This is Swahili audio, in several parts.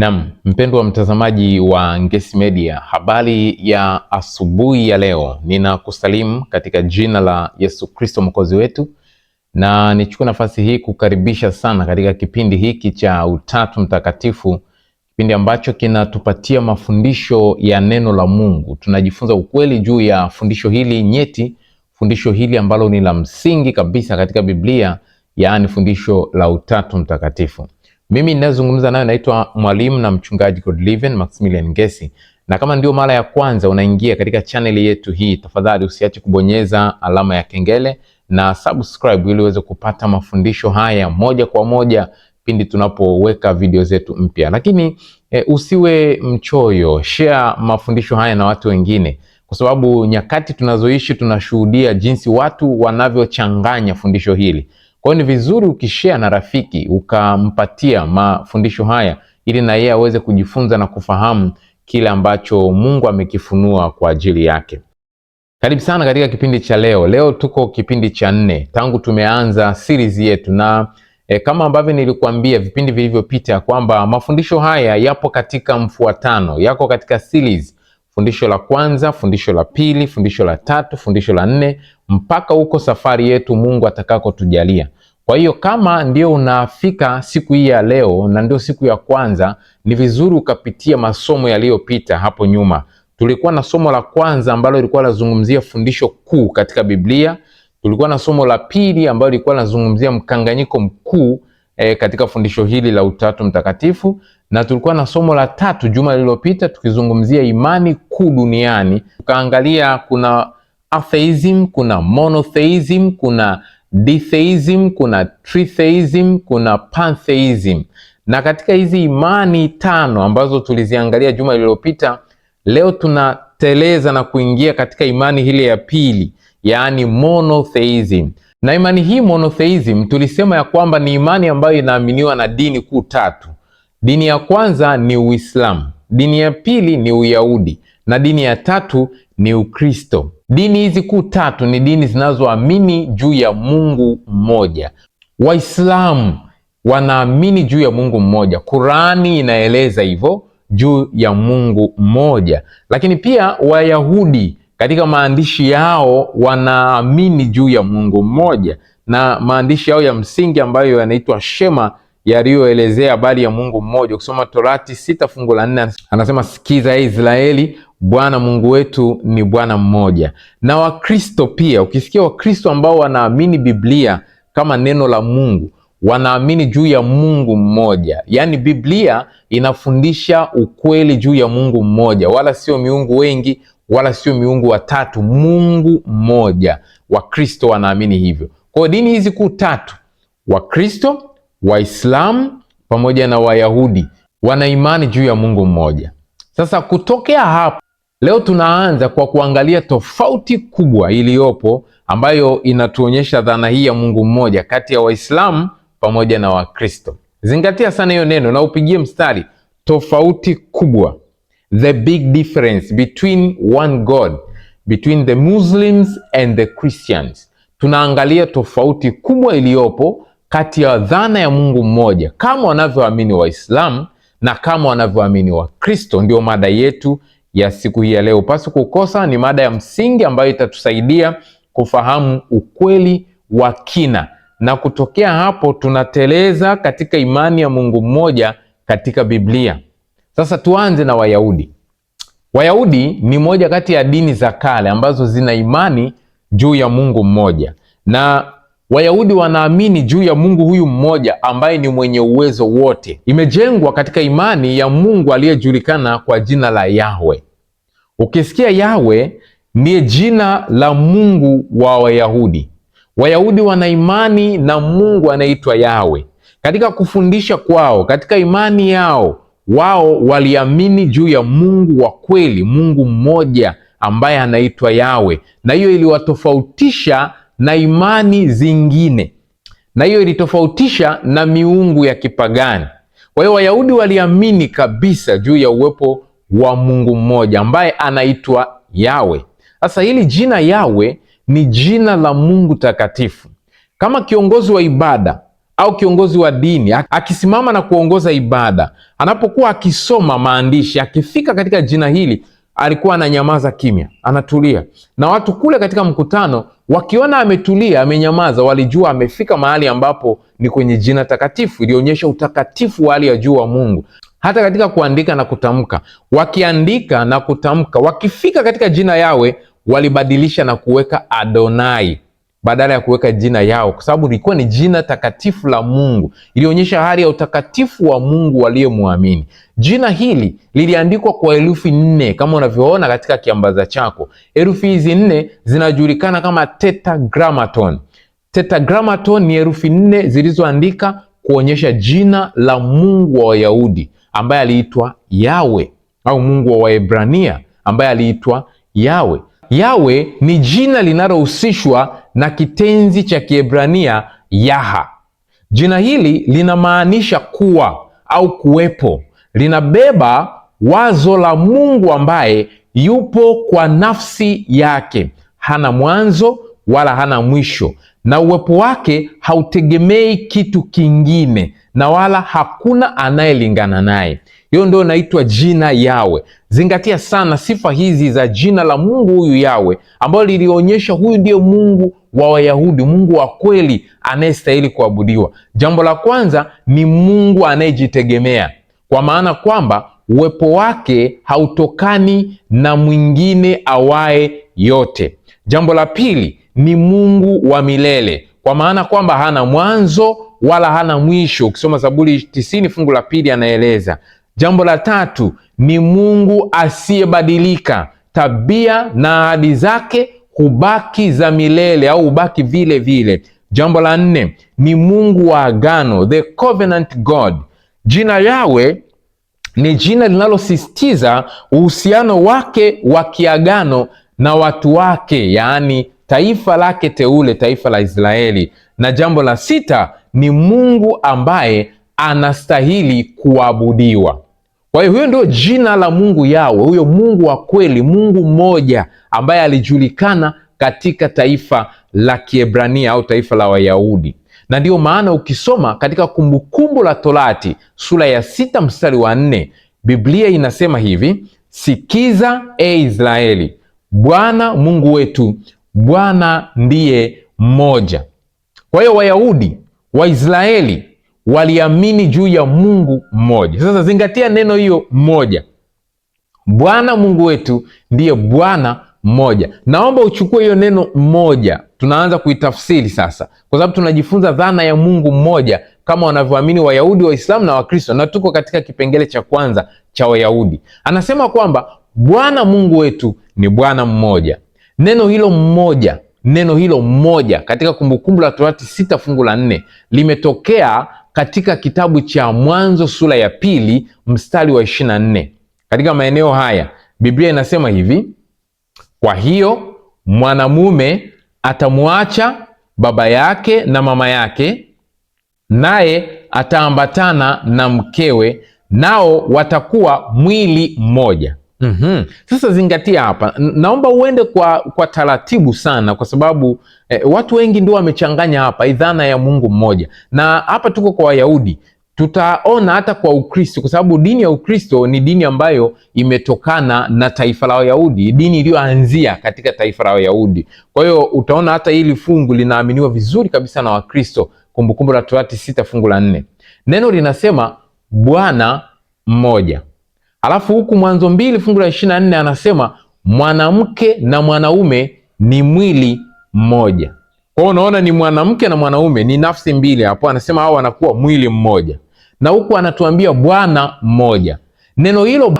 Naam, mpendwa mtazamaji wa Ngesi Media, habari ya asubuhi ya leo. Ninakusalimu katika jina la Yesu Kristo mwokozi wetu, na nichukue nafasi hii kukaribisha sana katika kipindi hiki cha Utatu Mtakatifu, kipindi ambacho kinatupatia mafundisho ya neno la Mungu. Tunajifunza ukweli juu ya fundisho hili nyeti, fundisho hili ambalo ni la msingi kabisa katika Biblia, yaani fundisho la Utatu Mtakatifu. Mimi ninazungumza nayo naitwa mwalimu na mchungaji Godliven Maximilian Ngesi, na kama ndio mara ya kwanza unaingia katika channel yetu hii, tafadhali usiache kubonyeza alama ya kengele na subscribe ili uweze kupata mafundisho haya moja kwa moja pindi tunapoweka video zetu mpya. Lakini usiwe mchoyo, share mafundisho haya na watu wengine, kwa sababu nyakati tunazoishi tunashuhudia jinsi watu wanavyochanganya fundisho hili. Kwa hiyo ni vizuri ukishare na rafiki ukampatia mafundisho haya ili na yeye aweze kujifunza na kufahamu kile ambacho Mungu amekifunua kwa ajili yake. Karibu sana katika kipindi cha leo. Leo tuko kipindi cha 4 tangu tumeanza series yetu, na kama ambavyo nilikuambia vipindi vilivyopita kwamba mafundisho haya yapo katika mfuatano, yako katika series. Fundisho la kwanza, fundisho la pili, fundisho la tatu, fundisho la 4 mpaka huko safari yetu Mungu atakako tujalia. Kwa hiyo kama ndio unafika siku hii ya leo na ndio siku ya kwanza, ni vizuri ukapitia masomo yaliyopita hapo nyuma. Tulikuwa na somo la kwanza ambalo lilikuwa linazungumzia fundisho kuu katika Biblia. Tulikuwa na somo la pili ambalo lilikuwa linazungumzia mkanganyiko mkuu katika fundisho hili la Utatu Mtakatifu, na tulikuwa na somo la tatu juma lililopita tukizungumzia imani kuu duniani. Tukaangalia kuna atheism, kuna monotheism, kuna ditheism, kuna tritheism, kuna pantheism. Na katika hizi imani 5 ambazo tuliziangalia juma lililopita, leo tunateleza na kuingia katika imani hile ya pili, yaani monotheism. Na imani hii monotheism tulisema ya kwamba ni imani ambayo inaaminiwa na dini kuu 3. Dini ya kwanza ni Uislamu, dini ya pili ni Uyahudi, na dini ya tatu ni Ukristo. Dini hizi kuu 3 ni dini zinazoamini juu ya Mungu mmoja. Waislamu wanaamini juu ya Mungu mmoja. Qurani inaeleza hivyo, juu ya Mungu mmoja. Lakini pia Wayahudi katika maandishi yao wanaamini juu ya Mungu mmoja, na maandishi yao ya msingi ambayo yanaitwa Shema yaliyoelezea habari ya Mungu mmoja. Ukisoma Torati 6 fungu la 4 anasema, sikiza Israeli, Bwana Mungu wetu ni Bwana mmoja. Na Wakristo pia, ukisikia Wakristo ambao wanaamini Biblia kama neno la Mungu, wanaamini juu ya Mungu mmoja. Yaani Biblia inafundisha ukweli juu ya Mungu mmoja, wala sio miungu wengi, wala sio miungu watatu, Mungu mmoja. Wakristo wanaamini hivyo. Kwa dini hizi kuu 3, Wakristo, Waislamu pamoja na Wayahudi, wana imani juu ya Mungu mmoja. Sasa kutokea hapo, leo tunaanza kwa kuangalia tofauti kubwa iliyopo ambayo inatuonyesha dhana hii ya Mungu mmoja kati ya Waislamu pamoja na Wakristo. Zingatia sana hiyo neno na upigie mstari, tofauti kubwa. The big difference between one God, between the Muslims and the Christians. Tunaangalia tofauti kubwa iliyopo kati ya dhana ya Mungu mmoja kama wanavyoamini Waislamu na kama wanavyoamini Wakristo. Ndio mada yetu ya siku hii ya leo. Pasi kukosa, ni mada ya msingi ambayo itatusaidia kufahamu ukweli wa kina, na kutokea hapo tunateleza katika imani ya Mungu mmoja katika Biblia. Sasa tuanze na Wayahudi. Wayahudi ni moja kati ya dini za kale ambazo zina imani juu ya Mungu mmoja, na Wayahudi wanaamini juu ya Mungu huyu mmoja ambaye ni mwenye uwezo wote. Imejengwa katika imani ya Mungu aliyejulikana kwa jina la Yahwe. Ukisikia Yahwe ndiye jina la Mungu wa Wayahudi. Wayahudi wana imani na Mungu anaitwa Yahwe. Katika kufundisha kwao, katika imani yao, wao waliamini juu ya Mungu wa kweli, Mungu mmoja ambaye anaitwa Yahwe, na hiyo iliwatofautisha na imani zingine, na hiyo ilitofautisha na miungu ya kipagani. Kwa hiyo Wayahudi waliamini kabisa juu ya uwepo wa Mungu mmoja ambaye anaitwa Yahwe. Sasa hili jina Yahwe ni jina la Mungu takatifu. Kama kiongozi wa ibada au kiongozi wa dini akisimama na kuongoza ibada, anapokuwa akisoma maandishi, akifika katika jina hili, alikuwa ananyamaza kimya, anatulia. Na watu kule katika mkutano wakiona ametulia, amenyamaza, walijua amefika mahali ambapo ni kwenye jina takatifu, ilionyesha utakatifu wa hali ya juu wa Mungu. Hata katika kuandika na kutamka, wakiandika na kutamka, wakifika katika jina Yawe, walibadilisha na kuweka Adonai badala ya kuweka jina Yao, kwa sababu lilikuwa ni jina takatifu la Mungu. Ilionyesha hali ya utakatifu wa Mungu waliyemwamini. Jina hili liliandikwa kwa herufi 4 kama unavyoona katika kiambaza chako. Herufi hizi 4 zinajulikana kama tetragrammaton. Tetragrammaton ni herufi 4 zilizoandika kuonyesha jina la Mungu wa Wayahudi ambaye aliitwa Yawe, au Mungu wa Waebrania ambaye aliitwa Yawe. Yawe ni jina linalohusishwa na kitenzi cha Kiebrania yaha. Jina hili linamaanisha kuwa au kuwepo. Linabeba wazo la Mungu ambaye yupo kwa nafsi yake, hana mwanzo wala hana mwisho, na uwepo wake hautegemei kitu kingine, na wala hakuna anayelingana naye. Hiyo ndio inaitwa jina Yawe. Zingatia sana sifa hizi za jina la Mungu huyu Yawe, ambayo lilionyesha huyu ndiye Mungu wa Wayahudi, Mungu wa kweli anayestahili kuabudiwa. Jambo la kwanza ni Mungu anayejitegemea, kwa maana kwamba uwepo wake hautokani na mwingine awaye yote. Jambo la pili ni Mungu wa milele, kwa maana kwamba hana mwanzo wala hana mwisho. Ukisoma Zaburi 90 fungu la 2 anaeleza. Jambo la tatu ni Mungu asiyebadilika, tabia na ahadi zake hubaki za milele au hubaki vile vile. Jambo la 4 ni Mungu wa agano, the covenant God. Jina Yawe ni jina linalosisitiza uhusiano wake wa kiagano na watu wake, yaani taifa lake teule, taifa la Israeli. Na jambo la 6 ni Mungu ambaye anastahili kuabudiwa. Kwa hiyo huyo ndio jina la Mungu Yawe, huyo Mungu wa kweli, Mungu mmoja ambaye alijulikana katika taifa la Kiebrania au taifa la Wayahudi. Na ndiyo maana ukisoma katika Kumbukumbu la Torati sura ya 6 mstari wa 4, Biblia inasema hivi: sikiza e Israeli, Bwana Mungu wetu, Bwana ndiye mmoja. Kwa hiyo Wayahudi, Waisraeli waliamini juu ya Mungu mmoja. Sasa zingatia neno hiyo mmoja, Bwana Mungu wetu ndiye Bwana mmoja. Naomba uchukue hiyo neno mmoja, tunaanza kuitafsiri sasa, kwa sababu tunajifunza dhana ya Mungu mmoja kama wanavyoamini Wayahudi, Waislamu na Wakristo, na tuko katika kipengele cha kwanza cha Wayahudi. Anasema kwamba Bwana Mungu wetu ni Bwana mmoja. Neno hilo mmoja katika Kumbukumbu la Torati 6 fungu la 4 limetokea katika kitabu cha Mwanzo sura ya 2 mstari wa 24. Katika maeneo haya Biblia inasema hivi: kwa hiyo mwanamume atamwacha baba yake na mama yake, naye ataambatana na mkewe, nao watakuwa mwili mmoja. Sasa zingatia hapa, naomba uende kwa taratibu sana, kwa sababu watu wengi ndio wamechanganya hapa dhana ya Mungu mmoja. Na hapa tuko kwa Wayahudi, tutaona hata kwa Ukristo, kwa sababu dini ya Ukristo ni dini ambayo imetokana na taifa la Wayahudi, dini iliyoanzia katika taifa la Wayahudi. Kwa hiyo utaona hata hili fungu linaaminiwa vizuri kabisa na Wakristo. Kumbukumbu la Torati 6 fungu la 4, neno linasema Bwana mmoja. Alafu huku Mwanzo 2 fungu la 24 anasema mwanamke na mwanaume ni mwili mmoja. Kwa hiyo unaona ni mwanamke na mwanaume, ni nafsi mbili hapo, anasema hao wanakuwa mwili mmoja. Na huku anatuambia Bwana mmoja. Neno hilo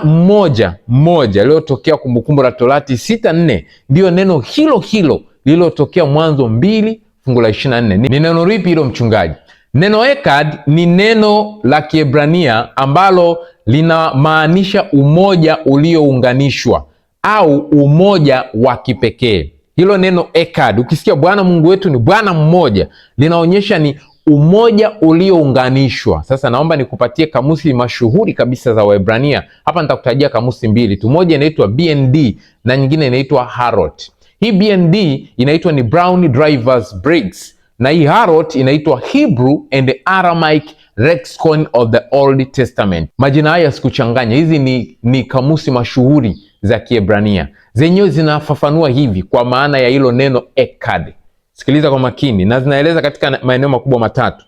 mmoja lililotokea Kumbukumbu la Torati 6:4 ndio neno hilo lililotokea Mwanzo 2 fungu la 24. Ni neno lipi hilo mchungaji? Neno ekad ni neno la Kiebrania ambalo linamaanisha umoja uliounganishwa au umoja wa kipekee. Hilo neno ekad, ukisikia Bwana Mungu wetu ni Bwana mmoja, linaonyesha ni umoja uliounganishwa. Sasa naomba nikupatie kamusi mashuhuri kabisa za Waebrania. Hapa nitakutajia kamusi mbili tu, moja inaitwa BND na nyingine inaitwa Harrod. Hii BND inaitwa ni Brown Drivers Briggs, na hii Harrod inaitwa Hebrew and Aramaic Lexicon of the Old Testament. Majina haya sikuchanganya, hizi ni kamusi mashuhuri za Kiebrania, zenyewe zinafafanua hivi kwa maana ya hilo neno Echad. Sikiliza kwa makini, na zinaeleza katika maeneo makubwa matatu.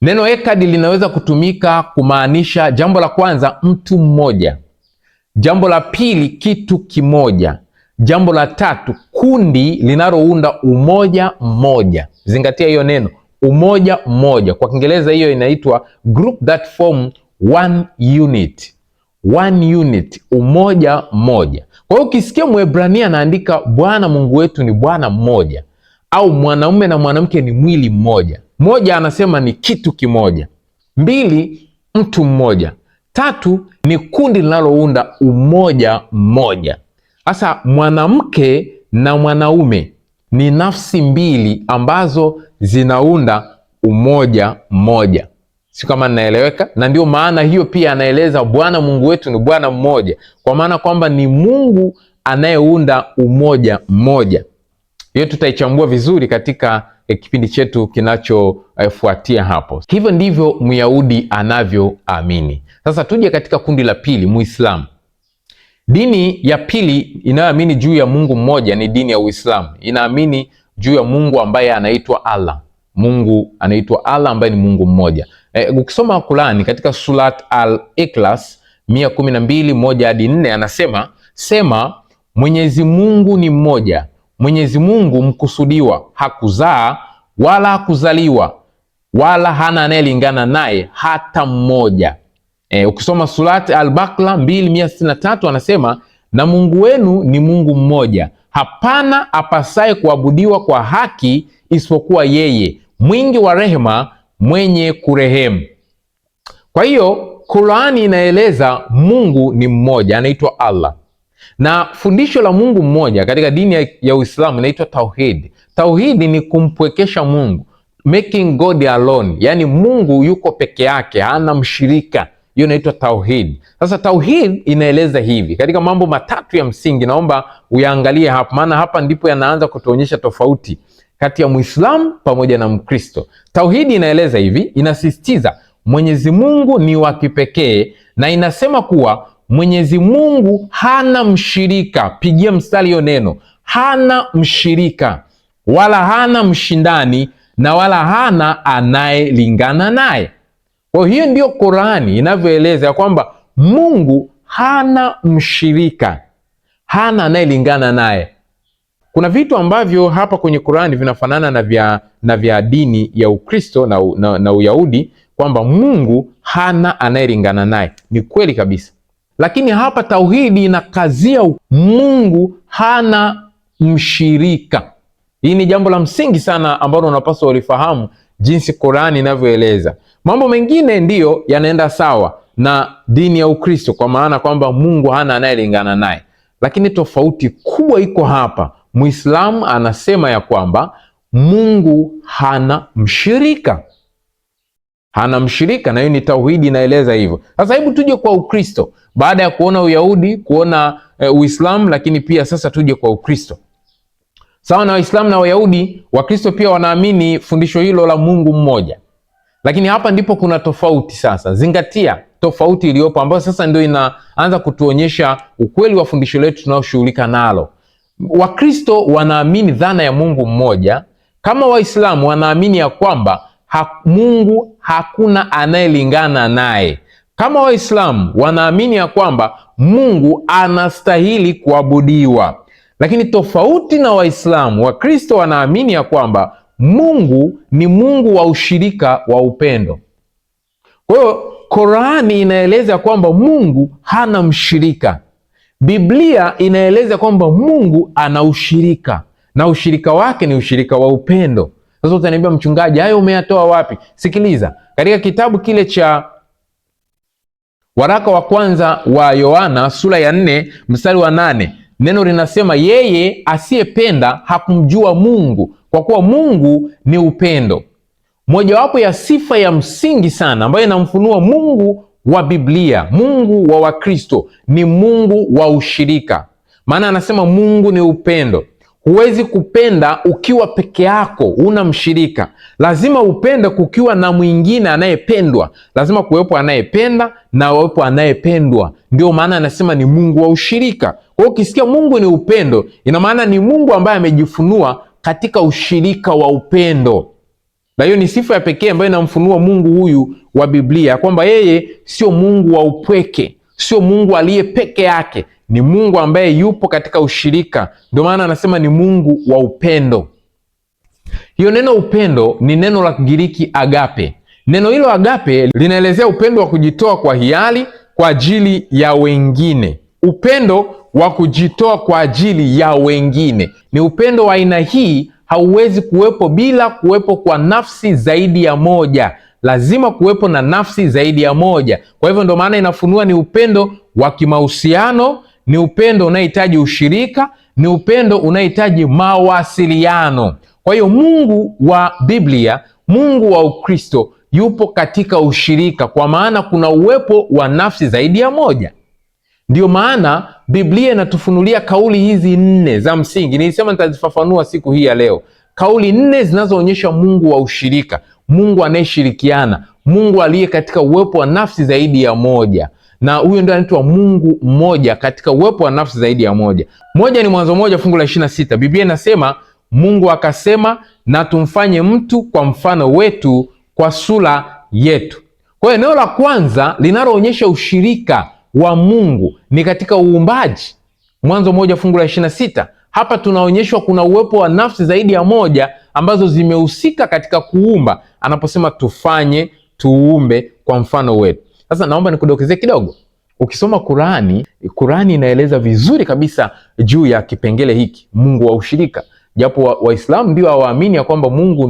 Neno Echad linaweza kutumika kumaanisha, jambo la kwanza, mtu mmoja; jambo la pili, kitu kimoja; jambo la tatu, kundi linalounda umoja mmoja. Zingatia hiyo neno umoja mmoja. Kwa Kiingereza hiyo inaitwa group that form one unit. One unit, umoja mmoja. Kwa hiyo ukisikia Mwebrania anaandika Bwana Mungu wetu ni Bwana mmoja, au mwanaume na mwanamke ni mwili mmoja, moja anasema ni kitu kimoja, mbili mtu mmoja, tatu ni kundi linalounda umoja mmoja. Sasa mwanamke na mwanaume ni nafsi mbili ambazo zinaunda umoja mmoja. Si kama ninaeleweka? Na ndio maana hiyo pia anaeleza Bwana Mungu wetu ni Bwana mmoja, kwa maana kwamba ni Mungu anayeunda umoja mmoja. Hiyo tutaichambua vizuri katika kipindi chetu kinachofuatia hapo. Hivyo ndivyo Myahudi anavyoamini. Sasa tuje katika kundi la pili, Muislamu. Dini ya pili inayoamini juu ya Mungu mmoja ni dini ya Uislamu. Inaamini juu ya Mungu ambaye anaitwa Allah. Mungu anaitwa Allah ambaye ni Mungu mmoja. Ukisoma Qur'ani katika Surat Al-Ikhlas 112:1-4 anasema, sema Mwenyezi Mungu ni mmoja, Mwenyezi Mungu mkusudiwa, hakuzaa wala hakuzaliwa, wala hana anayelingana naye hata mmoja. Ukisoma Surat Al-Baqara 2:163 anasema, na Mungu wenu ni Mungu mmoja, hapana apasaye kuabudiwa kwa haki isipokuwa yeye, mwingi wa rehema, mwenye kurehemu. Kwa hiyo Qur'ani inaeleza Mungu ni mmoja, anaitwa Allah. Na fundisho la Mungu mmoja katika dini ya Uislamu inaitwa Tauhid. Tauhid ni kumpwekesha Mungu, making God alone, yani Mungu yuko peke yake, hana mshirika. Hiyo inaitwa Tauhid. Sasa Tauhid inaeleza hivi katika mambo matatu ya msingi, naomba uyaangalie hapa, maana hapa ndipo yanaanza kutuonyesha tofauti kati ya Muislamu pamoja na Mkristo. Tauhidi inaeleza hivi, inasisitiza Mwenyezi Mungu ni wa kipekee, na inasema kuwa Mwenyezi Mungu hana mshirika. Pigia mstari hiyo neno, hana mshirika, wala hana mshindani, na wala hana anayelingana naye. Kwa hiyo ndio Qur'ani inavyoeleza ya kwamba Mungu hana mshirika, hana anayelingana naye. Kuna vitu ambavyo hapa kwenye Qur'ani vinafanana na vya dini ya Ukristo na Uyahudi, kwamba Mungu hana anayelingana naye. Ni kweli kabisa. Lakini hapa tauhidi inakazia Mungu hana mshirika. Hii ni jambo la msingi sana ambalo unapaswa ulifahamu jinsi Qur'ani inavyoeleza. Mambo mengine ndiyo yanaenda sawa na dini ya Ukristo, kwa maana kwamba Mungu hana anayelingana naye. Lakini tofauti kubwa iko hapa. Muislamu anasema ya kwamba Mungu hana mshirika. Hana mshirika, na hiyo ni tauhidi inaeleza hivyo. Sasa hebu tuje kwa Ukristo. Baada ya kuona Uyahudi, kuona Uislamu, lakini pia sasa tuje kwa Ukristo. Sawa na Waislamu na Wayahudi, Wakristo pia wanaamini fundisho hilo la Mungu mmoja. Lakini hapa ndipo kuna tofauti sasa. Zingatia tofauti iliyopo, ambayo sasa ndio inaanza kutuonyesha ukweli wa fundisho letu tunaoshughulika nalo. Wakristo wanaamini dhana ya Mungu mmoja, kama Waislamu wanaamini ya kwamba Mungu hakuna anayelingana naye. Kama Waislamu wanaamini ya kwamba Mungu anastahili kuabudiwa. Lakini tofauti na Waislamu, Wakristo wanaamini ya kwamba Mungu ni Mungu wa ushirika wa upendo. Kwa hiyo Qur'ani inaeleza kwamba Mungu hana mshirika. Biblia inaeleza kwamba Mungu ana ushirika, na ushirika wake ni ushirika wa upendo. Sasa utaniambia, mchungaji, hayo umeyatoa wapi? Sikiliza, katika kitabu kile cha waraka wa kwanza wa Yohana sura ya 4 mstari wa 8, neno linasema, yeye asiyependa hakumjua Mungu, kwa kuwa Mungu ni upendo. Mojawapo ya sifa ya msingi sana ambayo inamfunua Mungu wa Biblia, Mungu wa Wakristo, ni Mungu wa ushirika. Maana anasema Mungu ni upendo. Huwezi kupenda ukiwa peke yako, una mshirika. Lazima upende kukiwa na mwingine anayependwa. Lazima kuwepo anayependa na uwepo anayependwa. Ndio maana anasema ni Mungu wa ushirika. Kwa hiyo ukisikia Mungu ni upendo, ina maana ni Mungu ambaye amejifunua katika ushirika wa upendo. Na hiyo ni sifa ya pekee ambayo inamfunua Mungu huyu wa Biblia, kwamba yeye sio Mungu wa upweke, sio Mungu aliye peke yake, ni Mungu ambaye yupo katika ushirika. Ndio maana anasema ni Mungu wa upendo. Hiyo neno upendo ni neno la Kigiriki agape. Neno hilo agape linaelezea upendo wa kujitoa kwa hiari kwa ajili ya wengine. Upendo wa kujitoa kwa ajili ya wengine. Ni upendo wa aina hii hauwezi kuwepo bila kuwepo kwa nafsi zaidi ya moja. Lazima kuwepo na nafsi zaidi ya moja. Kwa hivyo ndio maana inafunua ni upendo wa kimahusiano, ni upendo unaohitaji ushirika, ni upendo unaohitaji mawasiliano. Kwa hiyo Mungu wa Biblia, Mungu wa Ukristo yupo katika ushirika, kwa maana kuna uwepo wa nafsi zaidi ya moja. Ndio maana Biblia inatufunulia kauli hizi 4 za msingi. Nilisema nitazifafanua siku hii ya leo. Kauli 4 zinazoonyesha Mungu wa ushirika, Mungu anayeshirikiana, Mungu aliye katika uwepo wa nafsi zaidi ya moja. Na huyo ndio anaitwa Mungu mmoja katika uwepo wa nafsi zaidi ya moja. Moja ni Mwanzo 1 fungu la 26. Biblia inasema Mungu akasema, na tumfanye mtu kwa mfano wetu, kwa sura yetu. Kwa hiyo eneo la kwanza linaloonyesha ushirika wa Mungu ni katika uumbaji. Mwanzo 1 fungu la 26. Hapa tunaonyeshwa kuna uwepo wa nafsi zaidi ya moja ambazo zimehusika katika kuumba, anaposema tufanye, tuumbe kwa mfano wetu. Sasa naomba nikudokezee kidogo. Ukisoma Qurani inaeleza vizuri kabisa juu ya kipengele hiki, Mungu wa ushirika. Japo Waislamu ndio hawaamini ya kwamba Mungu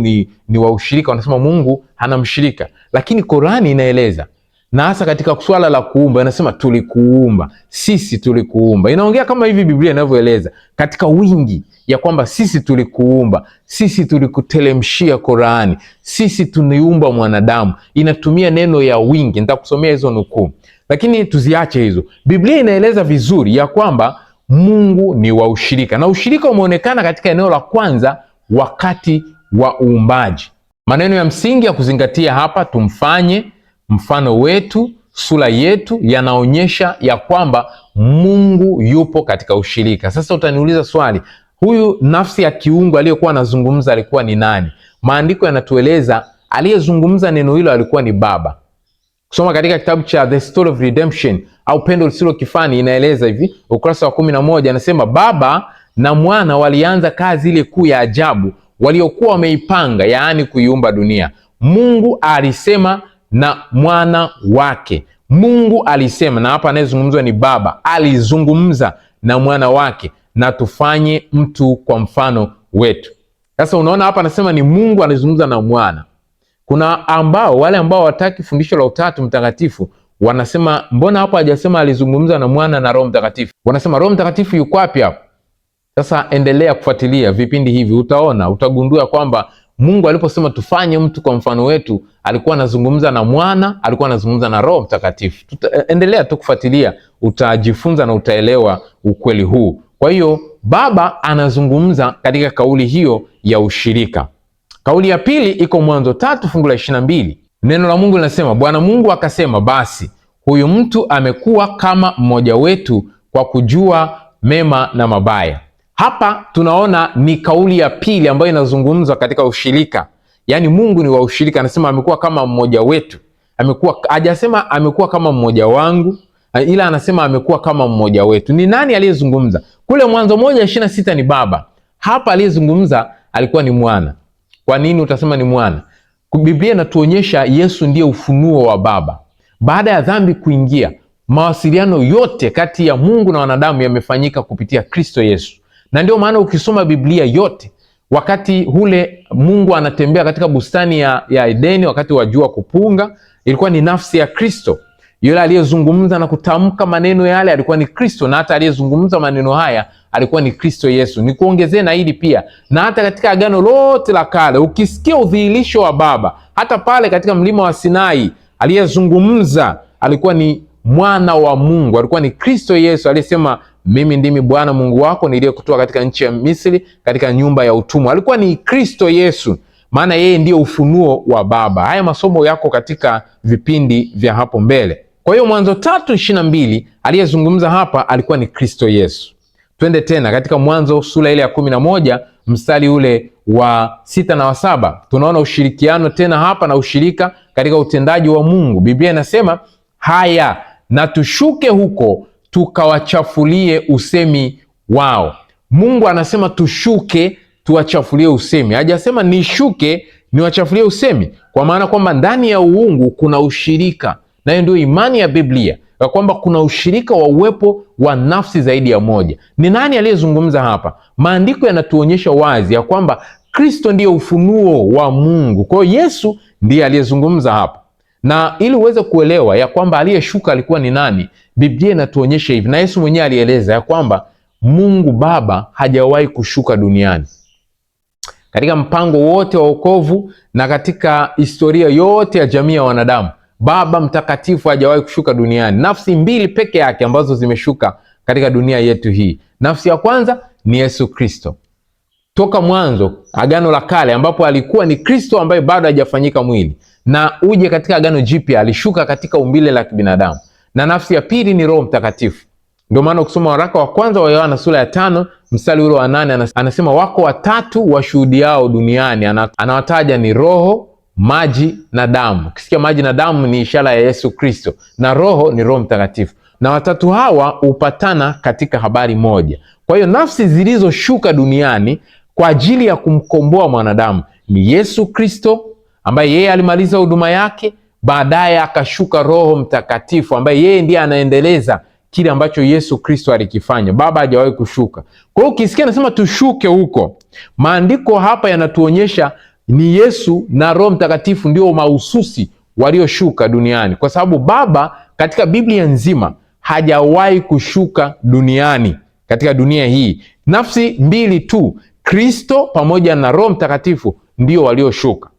ni wa ushirika, wanasema Mungu hana mshirika, lakini Qurani inaeleza, na hasa katika swala la kuumba inasema tulikuumba, sisi tulikuumba. Inaongea kama hivi Biblia inavyoeleza katika wingi, ya kwamba sisi tulikuumba, sisi tulikutelemshia Qurani, sisi tuniumba mwanadamu. Inatumia neno ya wingi. Nitakusomea hizo nukuu, lakini tuziache hizo. Biblia inaeleza vizuri ya kwamba Mungu ni wa ushirika, na ushirika umeonekana katika eneo la kwanza wakati wa uumbaji. Maneno ya msingi ya kuzingatia hapa, tumfanye mfano wetu, sura yetu, yanaonyesha ya kwamba Mungu yupo katika ushirika. Sasa utaniuliza swali, huyu nafsi ya kiungu aliyekuwa anazungumza alikuwa ni nani? Maandiko yanatueleza aliyezungumza neno hilo alikuwa ni Baba. Kusoma katika kitabu cha The Story of Redemption au Pendo Lisilo Kifani, inaeleza hivi, ukurasa wa 11, anasema Baba na Mwana walianza kazi ile kuu ya ajabu waliokuwa wameipanga, yaani kuiumba dunia. Mungu alisema na mwana wake. Mungu alisema, na hapa anayezungumzwa ni Baba, alizungumza na mwana wake, na tufanye mtu kwa mfano wetu. Sasa unaona hapa anasema ni Mungu alizungumza na mwana. Kuna wale ambao wataki fundisho la Utatu Mtakatifu wanasema mbona hapo hajasema alizungumza na mwana na Roho Mtakatifu? Wanasema Roho Mtakatifu yuko wapi hapo? Sasa endelea kufuatilia vipindi hivi, utagundua kwamba Mungu aliposema tufanye mtu kwa mfano wetu, alikuwa anazungumza na mwana, alikuwa anazungumza na Roho Mtakatifu. Endelea tu kufuatilia, utajifunza na utaelewa ukweli huu. Kwa hiyo Baba anazungumza katika kauli hiyo ya ushirika. Kauli ya pili iko Mwanzo 3 fungu la 22. Neno la Mungu linasema, Bwana Mungu akasema, basi huyu mtu amekuwa kama mmoja wetu kwa kujua mema na mabaya. Hapa tunaona ni kauli ya pili ambayo inazungumzwa katika ushirika. Yaani Mungu ni wa ushirika, anasema amekuwa kama mmoja wetu. Hajasema amekuwa kama mmoja wangu, ila anasema amekuwa kama mmoja wetu. Ni nani aliyezungumza? Kule Mwanzo 1:26 ni Baba. Hapa aliyezungumza alikuwa ni Mwana. Kwa nini utasema ni Mwana? Biblia inatuonyesha Yesu ndiye ufunuo wa Baba. Baada ya dhambi kuingia, mawasiliano yote kati ya Mungu na wanadamu yamefanyika kupitia Kristo Yesu. Na ndio maana ukisoma Biblia yote, wakati ule Mungu anatembea katika bustani ya Edeni, wakati wa jua kupunga, ilikuwa ni nafsi ya Kristo. Yule aliyezungumza na kutamka maneno yale alikuwa ni Kristo, na hata aliyezungumza maneno haya alikuwa ni Kristo Yesu. Ni kuongezea na hili pia, na hata katika Agano lote la Kale ukisikia udhihirisho wa Baba, hata pale katika mlima wa Sinai aliyezungumza alikuwa ni Mwana wa Mungu, alikuwa ni Kristo Yesu aliyesema mimi ndimi Bwana Mungu wako niliyekutoa katika nchi ya Misri, katika nyumba ya utumwa. Alikuwa ni Kristo Yesu, maana yeye ndiyo ufunuo wa Baba. Haya masomo yako katika vipindi vya hapo mbele. Kwa hiyo Mwanzo 3:22 aliyezungumza hapa alikuwa ni Kristo Yesu. Twende tena katika Mwanzo sura ile ya 11 mstari ule wa 6 na wa 7. Tunaona ushirikiano tena hapa na ushirika katika utendaji wa Mungu. Biblia inasema, haya na tushuke huko tukawachafulie usemi wao. Mungu anasema tushuke tuwachafulie usemi. Hajasema nishuke niwachafulie usemi, kwa maana kwamba ndani ya uungu kuna ushirika. Na hiyo ndio imani ya Biblia, ya kwamba kuna ushirika wa uwepo wa nafsi zaidi ya moja. Ni nani aliyezungumza hapa? Maandiko yanatuonyesha wazi ya kwamba Kristo ndiye ufunuo wa Mungu. Kwa hiyo Yesu ndiye aliyezungumza hapa. Na ili uweze kuelewa ya kwamba aliyeshuka alikuwa ni nani, Biblia inatuonyesha hivi, na Yesu mwenyewe alieleza ya kwamba Mungu Baba hajawahi kushuka duniani. Katika mpango wote wa wokovu na katika historia yote ya jamii ya wanadamu, Baba Mtakatifu hajawahi kushuka duniani. Nafsi mbili peke yake ambazo zimeshuka katika dunia yetu hii. Nafsi ya kwanza ni Yesu Kristo. Toka mwanzo, Agano la Kale, ambapo alikuwa ni Kristo ambaye bado hajafanyika mwili, na uje katika Agano Jipya alishuka katika umbile la kibinadamu. Na nafsi ya pili ni Roho Mtakatifu. Ndio maana ukisoma waraka wa kwanza wa Yohana sura ya 5 mstari ule wa 8 anasema wako watatu washuhudiao duniani. Anawataja ni Roho, maji na damu. Ukisikia maji na damu ni ishara ya Yesu Kristo, na Roho ni Roho Mtakatifu, na watatu hawa hupatana katika habari moja. Kwa hiyo nafsi zilizoshuka duniani kwa ajili ya kumkomboa mwanadamu ni Yesu Kristo, ambaye yeye alimaliza huduma yake, baadaye akashuka Roho Mtakatifu ambaye yeye ndiye anaendeleza kile ambacho Yesu Kristo alikifanya. Baba hajawahi kushuka. Kwa hiyo ukisikia nasema tushuke huko, maandiko hapa yanatuonyesha ni Yesu na Roho Mtakatifu ndio mahususi walioshuka duniani, kwa sababu Baba katika Biblia nzima hajawahi kushuka duniani. Katika dunia hii nafsi mbili tu, Kristo pamoja na Roho Mtakatifu, ndio walioshuka.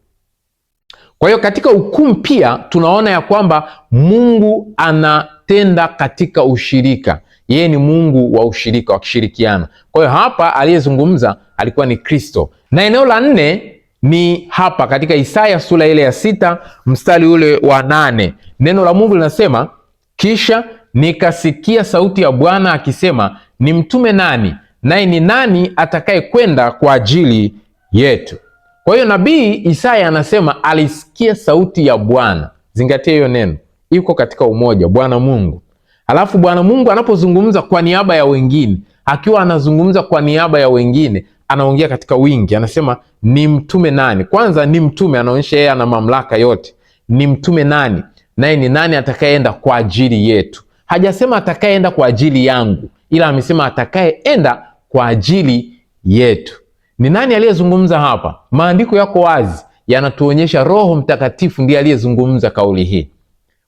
Kwa hiyo katika hukumu pia tunaona ya kwamba Mungu anatenda katika ushirika. Yeye ni Mungu wa ushirika, wa kushirikiana. Kwa hiyo hapa aliyezungumza alikuwa ni Kristo. Na eneo la 4 ni hapa katika Isaya sura ile ya 6 mstari ule wa 8. Neno la Mungu linasema, kisha nikasikia sauti ya Bwana akisema, nimtume nani? Naye ni nani atakaye kwenda kwa ajili yetu? Kwa hiyo nabii Isaya anasema alisikia sauti ya Bwana. Zingatia hiyo neno, iko katika umoja, Bwana Mungu. Alafu Bwana Mungu anapozungumza kwa niaba ya wengine, akiwa anazungumza kwa niaba ya wengine, anaongea katika wingi. Anasema ni mtume nani? Kwanza ni mtume, anaonyesha yeye ana mamlaka yote. Ni mtume nani? Naye ni nani atakayeenda kwa ajili yetu? Hajasema atakayeenda kwa ajili yangu, ila amesema atakayeenda kwa ajili yetu. Ni nani aliyezungumza hapa? Maandiko yako wazi, yanatuonyesha Roho Mtakatifu ndiye aliyezungumza kauli hii.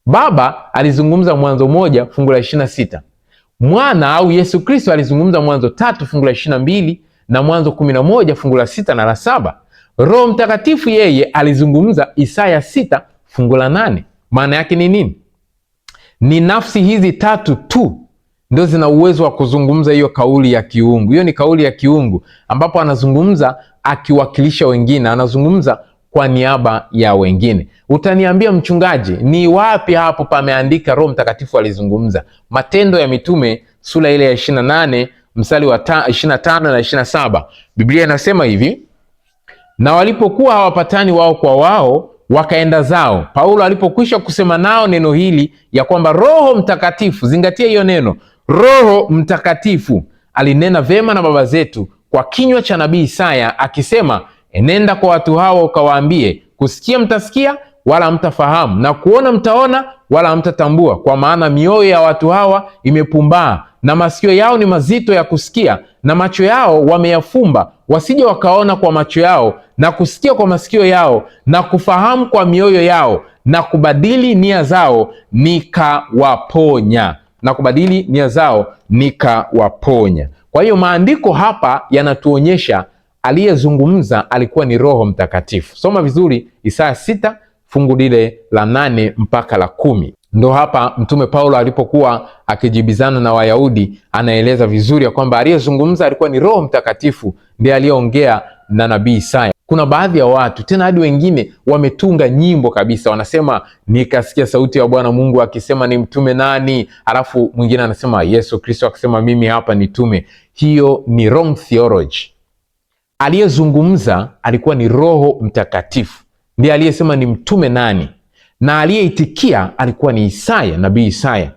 Baba alizungumza Mwanzo 1 fungu la 26. Mwana au Yesu Kristo alizungumza Mwanzo 3 fungu la 22 na Mwanzo 11 fungu la 6 na la 7. Roho Mtakatifu yeye alizungumza Isaya 6 fungu la 8. Maana yake ni nini? Ni nafsi hizi tatu tu ndio zina uwezo wa kuzungumza hiyo kauli ya kiungu. Hiyo ni kauli ya kiungu ambapo anazungumza akiwakilisha wengine, anazungumza kwa niaba ya wengine. Utaniambia mchungaji, ni wapi hapo pameandika Roho Mtakatifu alizungumza? Matendo ya Mitume sura ile ya 28 mstari wa 25 na 27. Biblia inasema hivi, na walipokuwa hawapatani wao kwa wao, wakaenda zao. Paulo alipokwisha kusema nao neno hili ya kwamba Roho Mtakatifu, zingatia hiyo neno, Roho Mtakatifu alinena vema na baba zetu kwa kinywa cha nabii Isaya akisema, enenda kwa watu hao ukawaambie, kusikia mtasikia wala hamtafahamu, na kuona mtaona wala hamtatambua, kwa maana mioyo ya watu hawa imepumbaa, na masikio yao ni mazito ya kusikia, na macho yao wameyafumba, wasije wakaona kwa macho yao, na kusikia kwa masikio yao, na kufahamu kwa mioyo yao, na kubadili nia zao nikawaponya. Na kubadili nia zao nikawaponya. Kwa hiyo maandiko hapa yanatuonyesha aliyezungumza alikuwa ni Roho Mtakatifu. Soma vizuri Isaya 6 fungu lile la 8 mpaka la 10. Ndo hapa Mtume Paulo alipokuwa akijibizana na Wayahudi anaeleza vizuri ya kwamba aliyezungumza alikuwa ni Roho Mtakatifu, ndiye aliyeongea na nabii Isaya. Kuna baadhi ya watu tena hadi wengine wametunga nyimbo kabisa, wanasema nikasikia sauti ya Bwana Mungu akisema ni mtume nani, alafu mwingine anasema Yesu Kristo akisema mimi hapa nitume. Hiyo ni wrong theology. Aliyezungumza alikuwa ni Roho Mtakatifu, ndiye aliyesema ni mtume nani, na aliyeitikia alikuwa ni Isaya, nabii Isaya.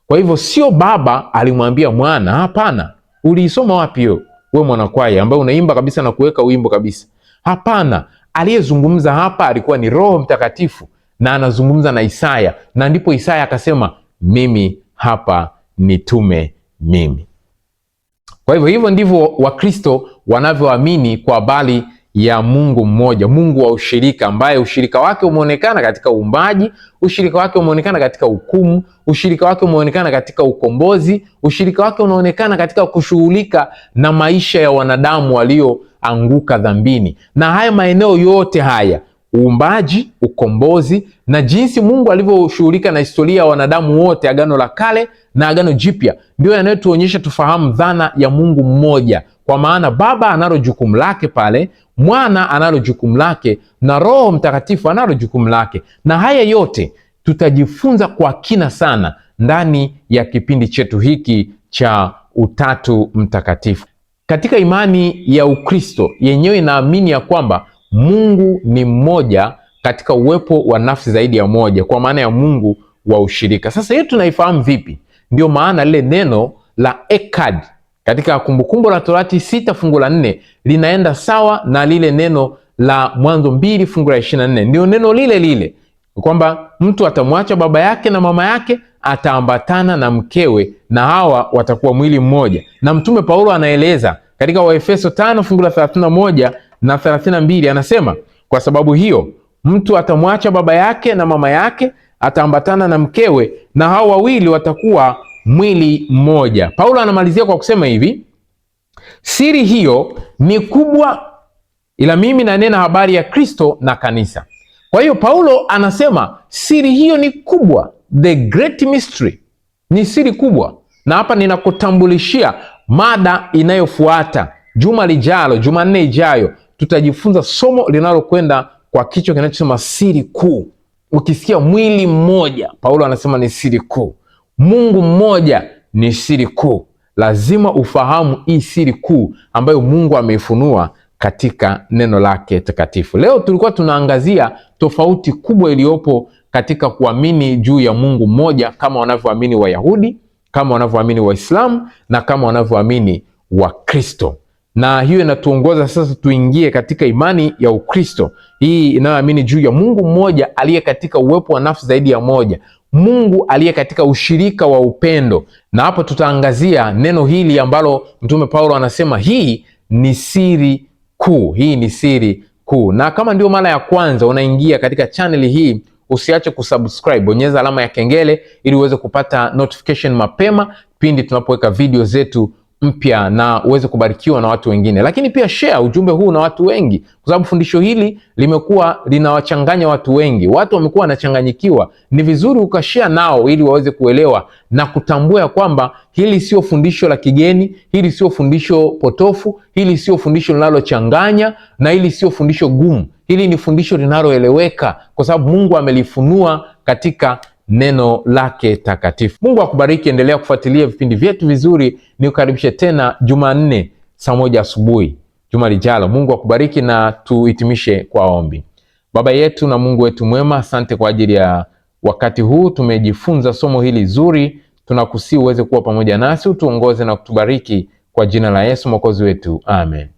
Kwa hivyo sio baba alimwambia mwana, hapana. Uliisoma wapi hiyo wewe mwanakwaya ambaye unaimba kabisa na kuweka wimbo kabisa? Hapana, aliyezungumza hapa alikuwa ni Roho Mtakatifu, na anazungumza na Isaya, na ndipo Isaya akasema mimi hapa nitume mimi. Kwa hivyo ndivyo Wakristo wanavyoamini kwa habari ya Mungu mmoja, Mungu wa ushirika, ambaye ushirika wake umeonekana katika uumbaji, ushirika wake umeonekana katika hukumu, ushirika wake umeonekana katika ukombozi, ushirika wake unaonekana katika kushughulika na maisha ya wanadamu walioanguka dhambini. Na haya maeneo yote haya, uumbaji, ukombozi na jinsi Mungu alivyoshughulika na historia ya wanadamu wote, Agano la Kale na Agano Jipya, ndio yanayotuonyesha tufahamu dhana ya Mungu mmoja. Kwa maana Baba analo jukumu lake pale, Mwana analo jukumu lake, na Roho Mtakatifu analo jukumu lake. Na haya yote tutajifunza kwa kina sana ndani ya kipindi chetu hiki cha Utatu Mtakatifu. Katika imani ya Ukristo yenyewe inaamini ya kwamba Mungu ni mmoja katika uwepo wa nafsi zaidi ya moja, kwa maana ya Mungu wa ushirika. Sasa hiyo tunaifahamu vipi? Ndio maana lile neno la ekad katika Kumbukumbu la Torati 6 fungu la 4 linaenda sawa na lile neno la Mwanzo 2 fungu la 24. Ndio neno lile lile kwamba mtu atamwacha baba yake na mama yake, ataambatana na mkewe, na hawa watakuwa mwili mmoja. Na Mtume Paulo anaeleza katika Waefeso 5 fungu la 31 na 32, anasema kwa sababu hiyo mtu atamwacha baba yake na mama yake, ataambatana na mkewe, na hao wawili watakuwa mwili mmoja. Paulo anamalizia kwa kusema hivi: siri hiyo ni kubwa, ila mimi nanena habari ya Kristo na kanisa. Kwa hiyo Paulo anasema siri hiyo ni kubwa, the great mystery, ni siri kubwa. Na hapa ninakutambulishia mada inayofuata. Juma lijalo, Jumanne ijayo, tutajifunza somo linalokwenda kwa kichwa kinachosema siri kuu. Ukisikia mwili mmoja, Paulo anasema ni siri kuu. Mungu mmoja ni siri kuu. Lazima ufahamu hii siri kuu ambayo Mungu ameifunua katika neno lake takatifu. Leo tulikuwa tunaangazia tofauti kubwa iliyopo katika kuamini juu ya Mungu mmoja, kama wanavyoamini Wayahudi, kama wanavyoamini Waislamu na kama wanavyoamini Wakristo. Na hiyo inatuongoza sasa tuingie katika imani ya Ukristo, hii inayoamini juu ya Mungu mmoja aliye katika uwepo wa nafsi zaidi ya moja, Mungu aliye katika ushirika wa upendo. Na hapo tutaangazia neno hili ambalo Mtume Paulo anasema hii ni siri kuu. Hii ni siri kuu. Na kama ndio mara ya kwanza unaingia katika channel hii, usiache kusubscribe, bonyeza alama ya kengele ili uweze kupata notification mapema pindi tunapoweka video zetu mpya, na uweze kubarikiwa na watu wengine. Lakini pia share ujumbe huu na watu wengi, kwa sababu fundisho hili limekuwa linawachanganya watu wengi. Watu wamekuwa wanachanganyikiwa. Ni vizuri ukashare nao ili waweze kuelewa na kutambua kwamba hili sio fundisho la kigeni, hili sio fundisho potofu, hili sio fundisho linalochanganya, na hili sio fundisho gumu. Hili ni fundisho linaloeleweka kwa sababu Mungu amelifunua katika neno lake takatifu. Mungu akubariki, endelea kufuatilia vipindi vyetu vizuri. Nikukaribishe tena Jumanne saa 1 asubuhi juma lijalo. Mungu akubariki, na tuhitimishe kwa ombi. Baba yetu na Mungu wetu mwema, asante kwa ajili ya wakati huu. Tumejifunza somo hili zuri, tunakusihi uweze kuwa pamoja nasi, utuongoze na kutubariki, kwa jina la Yesu Mwokozi wetu, amen.